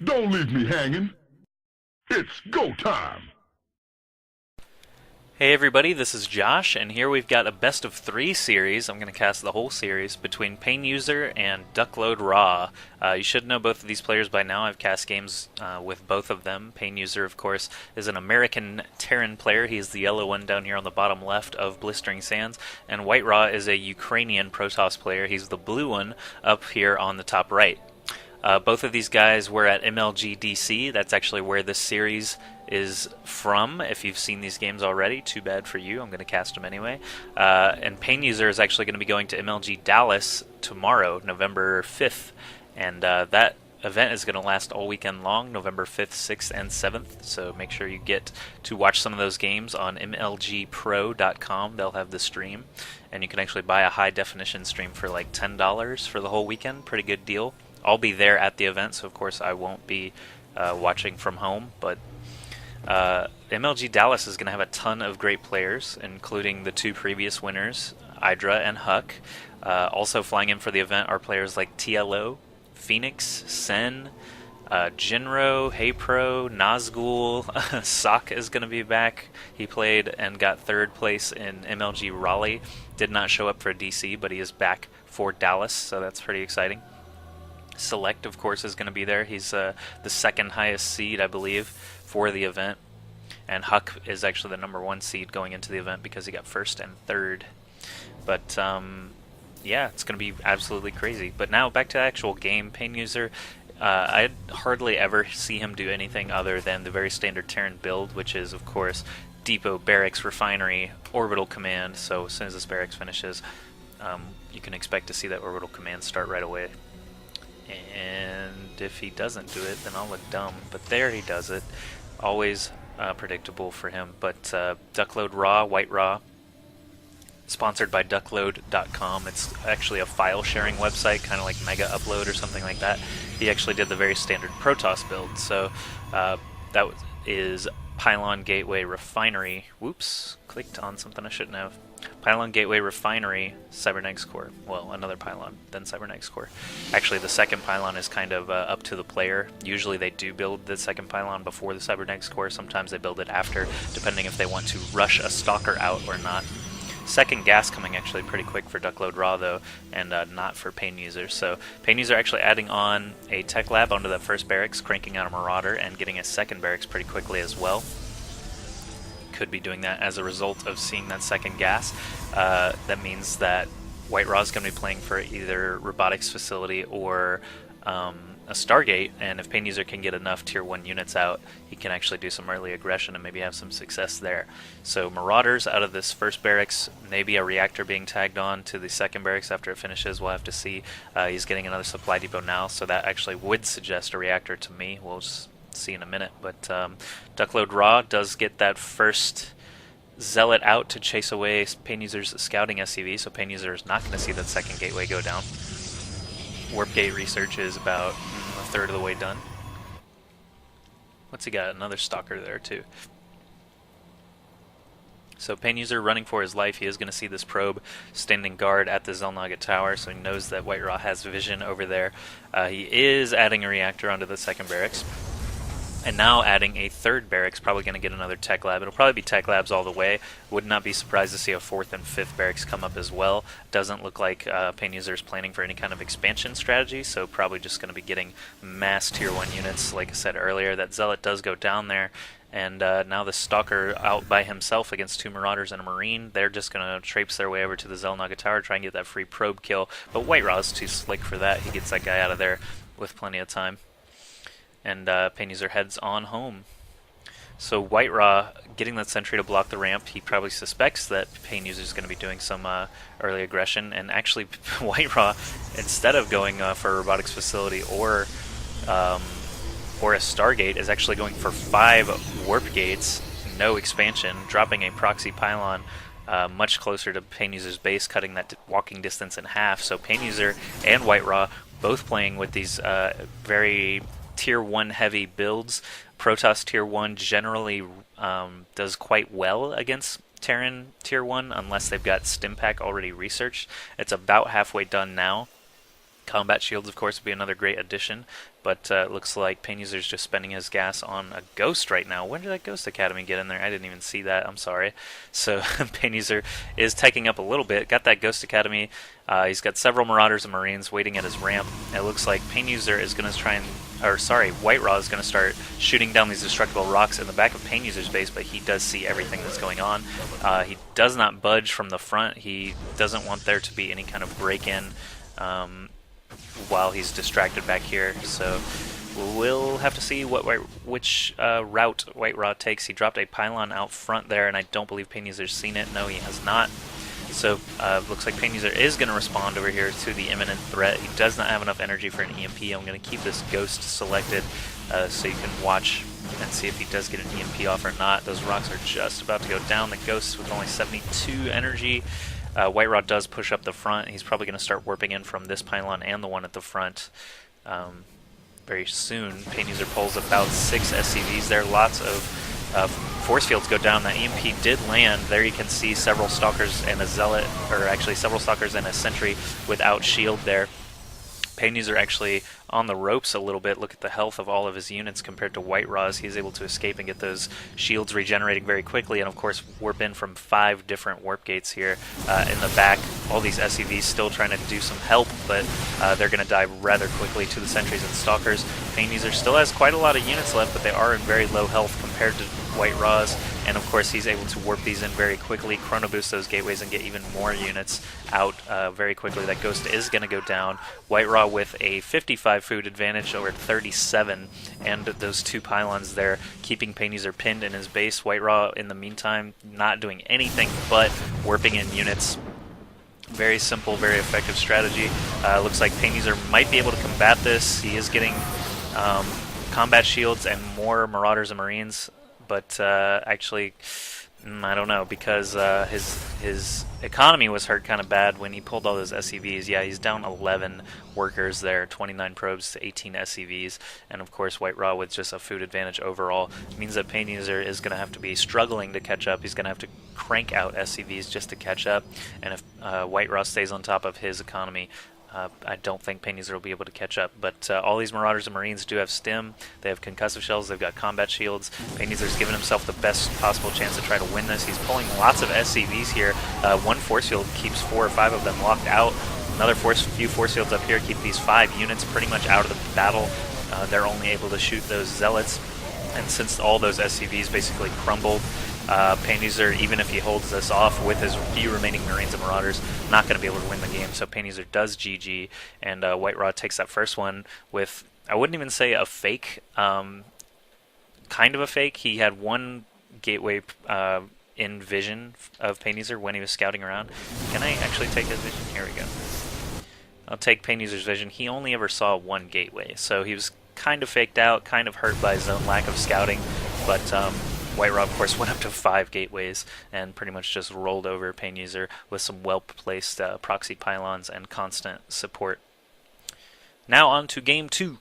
Don't leave me hanging. It's go time. Hey everybody, this is Josh, and here we've got a best of three series. I'm going to cast the whole series between PainUser and WhiteRa. You should know both of these players by now. I've cast games with both of them. PainUser, of course, is an American Terran player. He's the yellow one down here on the bottom left of Blistering Sands. And WhiteRa is a Ukrainian Protoss player. He's the blue one up here on the top right. Both of these guys were at MLG DC. That's actually where this series is from. If you've seen these games already, too bad for you. I'm going to cast them anyway. And PainUser is actually going to be going to MLG Dallas tomorrow, November 5th. And that event is going to last all weekend long, November 5th, 6th, and 7th. So make sure you get to watch some of those games on MLGpro.com. They'll have the stream. And you can actually buy a high-definition stream for like $10 for the whole weekend. Pretty good deal. I'll be there at the event, so of course I won't be watching from home, but MLG Dallas is going to have a ton of great players, including the two previous winners, WhiteRa and Huck. Also flying in for the event are players like TLO, Phoenix, Sen, Jinro, HeyPro, Nazgul. Sock is going to be back. He played and got third place in MLG Raleigh. Did not show up for DC, but he is back for Dallas, so that's pretty exciting. Select, of course, is going to be there. He's the second highest seed, I believe, for the event. And Huck is actually the number one seed going into the event because he got first and third. But, yeah, it's going to be absolutely crazy. But now, back to the actual game. PainUser, I hardly ever see him do anything other than the very standard Terran build, which is, of course, Depot, Barracks, Refinery, Orbital Command. So as soon as this Barracks finishes, you can expect to see that Orbital Command start right away. And if he doesn't do it, then I'll look dumb. But there he does it. Always predictable for him. But WhiteRa, sponsored by duckload.com. It's actually a file sharing website, kind of like Mega Upload or something like that. He actually did the very standard Protoss build. So that is Pylon Gateway Refinery. Whoops, clicked on something I shouldn't have. Pylon Gateway Refinery, Cybernetics Core. Well, another pylon, then Cybernetics Core. Actually, the second pylon is kind of up to the player. Usually they do build the second pylon before the Cybernetics Core. Sometimes they build it after, depending if they want to rush a stalker out or not. Second gas coming actually pretty quick for WhiteRa, though, and not for PainUser. So PainUser actually adding on a tech lab onto that first barracks, cranking out a Marauder, and getting a second barracks pretty quickly as well. Could be doing that as a result of seeing that second gas. That means that WhiteRa is going to be playing for either Robotics Facility or a Stargate, and if PainUser can get enough Tier 1 units out, he can actually do some early aggression and maybe have some success there. So Marauders out of this first barracks, maybe a reactor being tagged on to the second barracks after it finishes. We'll have to see. He's getting another supply depot now, so that actually would suggest a reactor to me. We'll just see in a minute, but WhiteRa does get that first Zealot out to chase away PainUser's scouting SCV, so PainUser is not going to see that second gateway go down. Warp gate research is about a third of the way done. What's he got? Another stalker there too. So PainUser running for his life. He is going to see this probe standing guard at the Xel'Naga Tower, so he knows that WhiteRa has vision over there. He is adding a reactor onto the second barracks. And now adding a third barracks, probably going to get another tech lab. It'll probably be tech labs all the way. Would not be surprised to see a fourth and fifth barracks come up as well. Doesn't look like PainUser is planning for any kind of expansion strategy, so probably just going to be getting mass Tier 1 units. Like I said earlier, that Zealot does go down there. And now the Stalker out by himself against two Marauders and a Marine. They're just going to traipse their way over to the Xel'Naga Tower, try and get that free probe kill. But WhiteRa is too slick for that. He gets that guy out of there with plenty of time. And PainUser heads on home. So WhiteRa getting that sentry to block the ramp. He probably suspects that PainUser is going to be doing some early aggression. And actually, WhiteRa, instead of going for a robotics facility or a Stargate, is actually going for 5 warp gates, no expansion, dropping a proxy pylon much closer to PainUser's base, cutting that walking distance in half. So PainUser and WhiteRa both playing with these very Tier 1 heavy builds. Protoss Tier 1 generally does quite well against Terran Tier 1 unless they've got Stimpack already researched. It's about halfway done now. Combat shields, of course, would be another great addition, but it looks like PainUser's just spending his gas on a Ghost right now. When did that Ghost Academy get in there? I didn't even see that. I'm sorry. So PainUser is taking up a little bit. Got that Ghost Academy. He's got several Marauders and Marines waiting at his ramp. It looks like PainUser is going to try and, WhiteRa is going to start shooting down these destructible rocks in the back of PainUser's base, but he does see everything that's going on. He does not budge from the front. He doesn't want there to be any kind of break-in while he's distracted back here, so we'll have to see which route WhiteRa takes. He dropped a pylon out front there, and I don't believe PainUser's seen it. No, he has not. So looks like PainUser is going to respond over here to the imminent threat. He does not have enough energy for an EMP. I'm going to keep this Ghost selected so you can watch and see if he does get an EMP off or not. Those rocks are just about to go down. The Ghost with only 72 energy. WhiteRa does push up the front. He's probably going to start warping in from this pylon and the one at the front very soon. PainUser pulls about 6 SCVs there. Lots of force fields go down. That EMP did land. There you can see several Stalkers and a Zealot, or actually several Stalkers and a Sentry without shield there. PainUser actually on the ropes a little bit. Look at the health of all of his units compared to WhiteRa's. He's able to escape and get those shields regenerating very quickly, and of course warp in from 5 different warp gates here in the back. All these SCVs still trying to do some help, but they're going to die rather quickly to the Sentries and Stalkers. PainUser still has quite a lot of units left, but they are in very low health compared to WhiteRa's, and of course he's able to warp these in very quickly, chrono boost those gateways, and get even more units out very quickly. That Ghost is going to go down. WhiteRa with a 55 food advantage over 37, and those 2 pylons there keeping PainUser pinned in his base. WhiteRa in the meantime not doing anything but warping in units. Very simple, very effective strategy. Looks like PainUser might be able to combat this. He is getting combat shields and more Marauders and Marines, but actually I don't know, because his economy was hurt kind of bad when he pulled all those SCVs. Yeah, he's down 11 workers there, 29 probes to 18 SCVs, and of course WhiteRa with just a food advantage overall means that PainUser is going to have to be struggling to catch up. He's going to have to crank out SCVs just to catch up, and if WhiteRa stays on top of his economy, I don't think PainUser will be able to catch up, but all these Marauders and Marines do have stim, they have concussive shells, they've got combat shields. PainUser's given himself the best possible chance to try to win this. He's pulling lots of SCVs here. One force field keeps 4 or 5 of them locked out. Another few force fields up here keep these 5 units pretty much out of the battle. They're only able to shoot those Zealots, and since all those SCVs basically crumbled, PainUser, even if he holds this off with his few remaining Marines and Marauders, not going to be able to win the game. So PainUser does GG, and WhiteRa takes that first one with, I wouldn't even say a fake, kind of a fake. He had one gateway in vision of PainUser when he was scouting around. Can I actually take his vision? Here we go. I'll take PainUser's vision. He only ever saw one gateway, so he was kind of faked out, kind of hurt by his own lack of scouting, but WhiteRa, of course, went up to 5 gateways and pretty much just rolled over PainUser with some well-placed proxy pylons and constant support. Now on to Game 2.